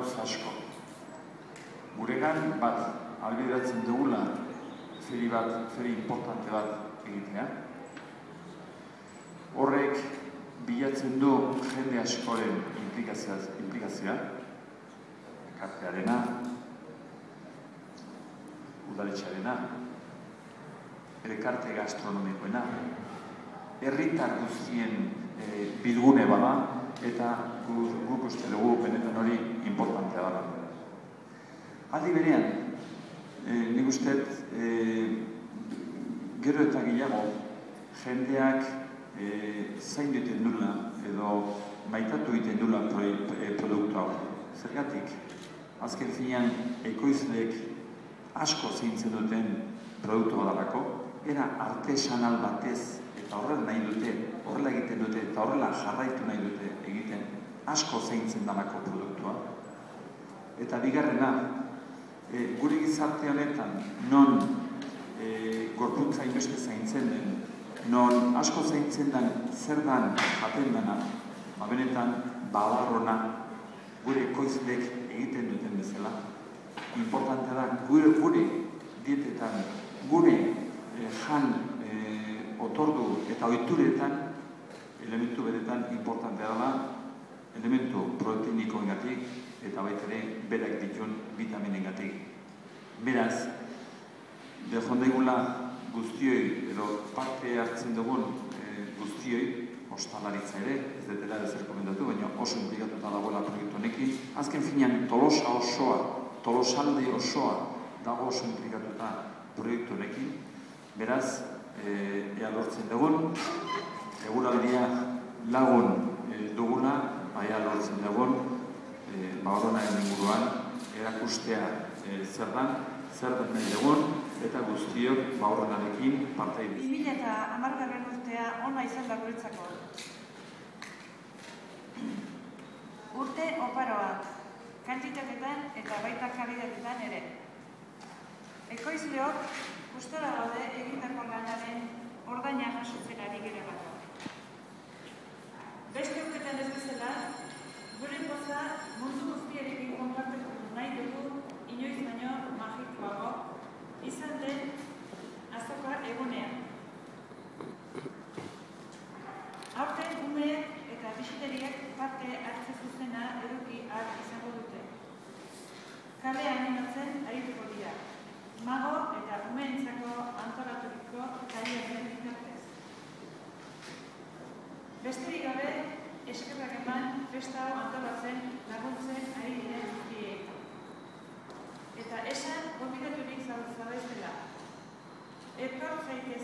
gauza asko. Guregan bat, ahalbideratzen dugula feri importante bat egitea. Horrek bilatzen du jende askoren implikazioa, elkartearena, udaletxearena, elkarte gastronomikoena, herritar guztien bilgune bada, eta guk uste dugu benetan hori importantea dela. Aldi berean, nik uste gero eta gehiago jendeak zain duten nula edo maitatu egiten nula produktu hau. Zergatik, azken finean ekoizleek asko zeintzen duten produktu badalako, era artesanal batez eta horrela nahi dute, horrela egiten dute eta horrela jarraitu nahi dute egiten asko zeintzen dalako produktua. Eta bigarrena, gure gizarte honetan non gorputza inbeste zaintzen den, non asko zaintzen den zer dan jaten dena, benetan balarrona gure ekoizleek egiten duten bezala. Importantea da gure dietetan, gure jan otordu eta ohituretan elementu beretan importantea dela, elementu proteinikoengatik eta baita ere berak dituen vitaminengatik. Beraz, dejondaigula guztioi edo parte hartzen dugun guztioi, ostalaritza ere, ez detela ezer komendatu, baina oso implikatuta dagoela proiektu honekin. Azken finean Tolosalde osoa dago oso implikatuta proiektu honekin. Beraz, ea lortzen dugun, eguraldia lagun duguna, ea lortzen dugun, Baronaren inguruan erakustea zer den nahi dugun, eta guztiok Baronarekin parte egin. 2010 urtea ona izan da guretzako. Urte oparoak, kantitatetan eta baita kalitatetan ere. Ekoizleok gustora daude egindako lanaren ordaina jasotzen ari garelako. Beste urtetan ez bezala, gure poza mundu guztiarekin konpartitu nahi dugu inoiz baino magikoago izan den azoka egunean. Aurten umeek eta bisiteriek parte hartze zuzena eduki ahal izango dute. Kale animatzen arituko dira. Mago eta umeentzako antolaturiko tailerren bitartez. Besterik gabe, eskerrak eman festa hau antolatzen laguntzen ari diren guztiei. Eta esan gonbidaturik zaudezela. Etor zaitez